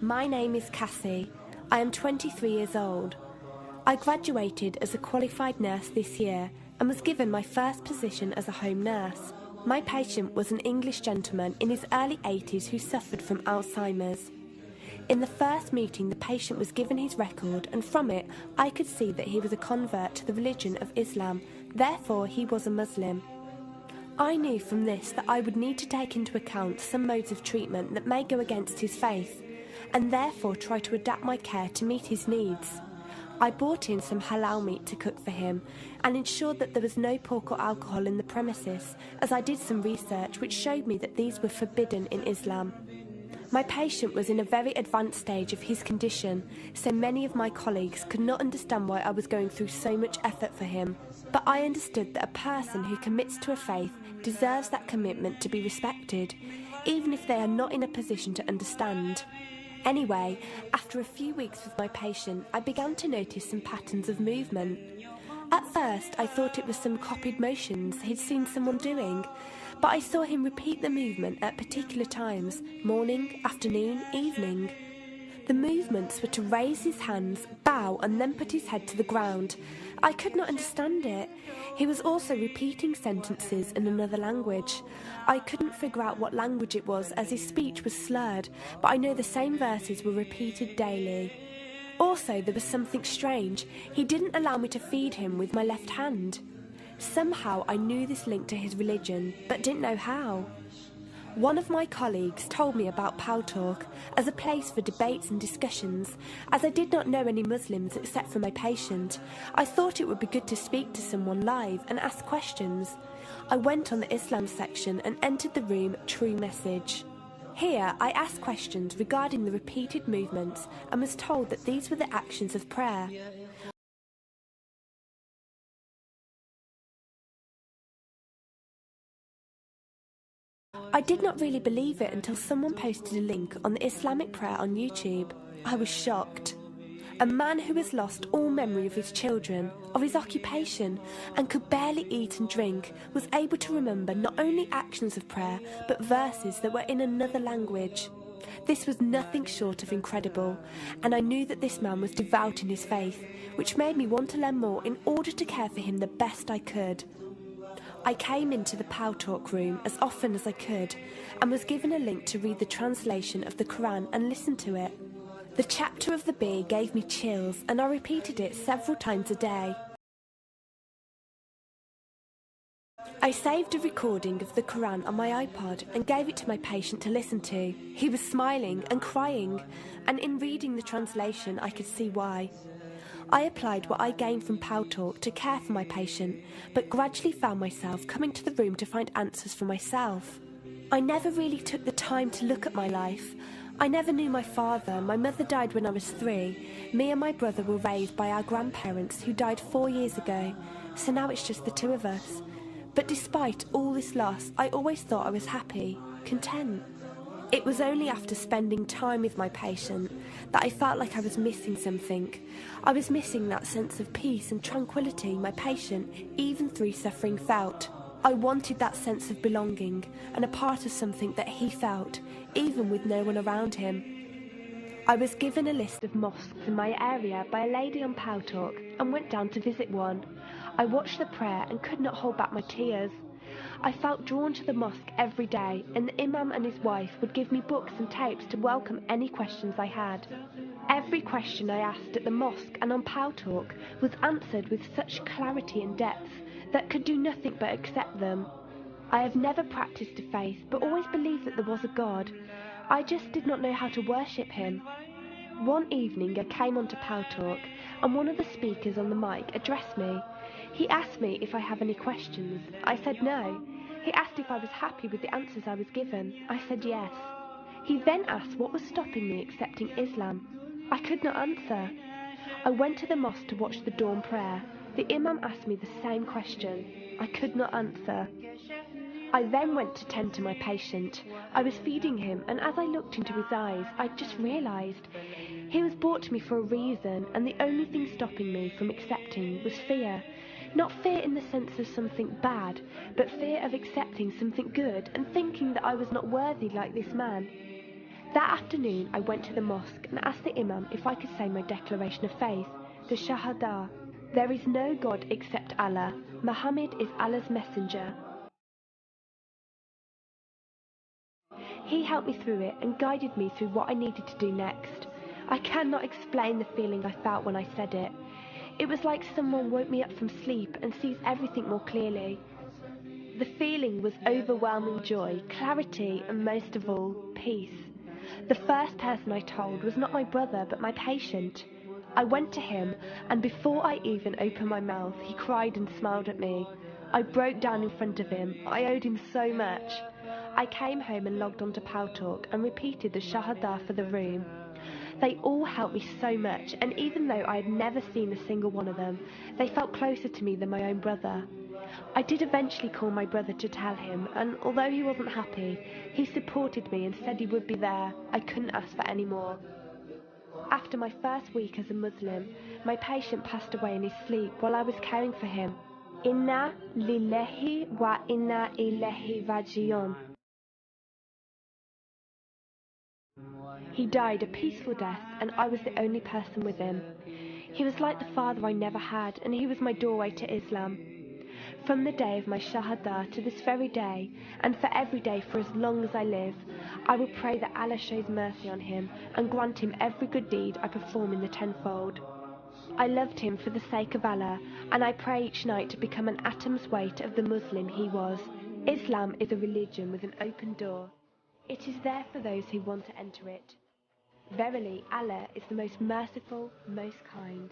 My name is Cassie. I am 23 years old. I graduated as a qualified nurse this year and was given my first position as a home nurse. My patient was an English gentleman in his early 80s who suffered from Alzheimer's. In the first meeting, the patient was given his record, and from it I could see that he was a convert to the religion of Islam, therefore he was a Muslim. I knew from this that I would need to take into account some modes of treatment that may go against his faith, and therefore try to adapt my care to meet his needs. I bought in some halal meat to cook for him and ensured that there was no pork or alcohol in the premises, as I did some research which showed me that these were forbidden in Islam. My patient was in a very advanced stage of his condition, so many of my colleagues could not understand why I was going through so much effort for him. But I understood that a person who commits to a faith deserves that commitment to be respected, even if they are not in a position to understand. Anyway, after a few weeks with my patient, I began to notice some patterns of movement. At first, I thought it was some copied motions he'd seen someone doing, but I saw him repeat the movement at particular times, morning, afternoon, evening. The movements were to raise his hands, bow, and then put his head to the ground. I could not understand it. He was also repeating sentences in another language. I couldn't figure out what language it was, as his speech was slurred, but I know the same verses were repeated daily. Also, there was something strange. He didn't allow me to feed him with my left hand. Somehow I knew this linked to his religion, but didn't know how. One of my colleagues told me about Talk as a place for debates and discussions. As I did not know any Muslims except for my patient, I thought it would be good to speak to someone live and ask questions. I went on the Islam section and entered the room True Message. Here I asked questions regarding the repeated movements and was told that these were the actions of prayer. I did not really believe it until someone posted a link on the Islamic prayer on YouTube. I was shocked. A man who has lost all memory of his children, of his occupation, and could barely eat and drink, was able to remember not only actions of prayer, but verses that were in another language. This was nothing short of incredible, and I knew that this man was devout in his faith, which made me want to learn more in order to care for him the best I could. I came into the Talk room as often as I could and was given a link to read the translation of the Qur'an and listen to it. The chapter of the bee gave me chills and I repeated it several times a day. I saved a recording of the Qur'an on my iPod and gave it to my patient to listen to. He was smiling and crying, and in reading the translation I could see why. I applied what I gained from Talk to care for my patient, but gradually found myself coming to the room to find answers for myself. I never really took the time to look at my life. I never knew my father. My mother died when I was 3. Me and my brother were raised by our grandparents who died 4 years ago, so now it's just the two of us. But despite all this loss, I always thought I was happy, content. It was only after spending time with my patient that I felt like I was missing something. I was missing that sense of peace and tranquility my patient, even through suffering, felt. I wanted that sense of belonging and a part of something that he felt, even with no one around him. I was given a list of mosques in my area by a lady on Talk and went down to visit one. I watched the prayer and could not hold back my tears. I felt drawn to the mosque every day, and the imam and his wife would give me books and tapes to welcome any questions I had. Every question I asked at the mosque and on Talk was answered with such clarity and depth that could do nothing but accept them. I have never practiced a faith, but always believed that there was a God. I just did not know how to worship him. One evening I came onto Talk, and one of the speakers on the mic addressed me. He asked me if I have any questions. I said no. He asked if I was happy with the answers I was given. I said yes. He then asked what was stopping me accepting Islam. I could not answer. I went to the mosque to watch the dawn prayer. The imam asked me the same question. I could not answer. I then went to tend to my patient. I was feeding him, and as I looked into his eyes, I just realised he was brought to me for a reason, and the only thing stopping me from accepting was fear. Not fear in the sense of something bad, but fear of accepting something good and thinking that I was not worthy like this man. That afternoon I went to the mosque and asked the imam if I could say my declaration of faith, the Shahada. There is no God except Allah. Muhammad is Allah's messenger. He helped me through it and guided me through what I needed to do next. I cannot explain the feeling I felt when I said it. It was like someone woke me up from sleep and sees everything more clearly. The feeling was overwhelming joy, clarity, and most of all, peace. The first person I told was not my brother, but my patient. I went to him, and before I even opened my mouth, he cried and smiled at me. I broke down in front of him. I owed him so much. I came home and logged onto Talk and repeated the Shahada for the room. They all helped me so much, and even though I had never seen a single one of them, they felt closer to me than my own brother. I did eventually call my brother to tell him, and although he wasn't happy, he supported me and said he would be there. I couldn't ask for any more. After my first week as a Muslim, my patient passed away in his sleep while I was caring for him. Inna lillahi wa inna ilaihi raji'un. He died a peaceful death, and I was the only person with him. He was like the father I never had, and he was my doorway to Islam. From the day of my Shahada to this very day, and for every day for as long as I live, I will pray that Allah shows mercy on him and grant him every good deed I perform in the tenfold. I loved him for the sake of Allah, and I pray each night to become an atom's weight of the Muslim he was. Islam is a religion with an open door. It is there for those who want to enter it. Verily, Allah is the most merciful, most kind.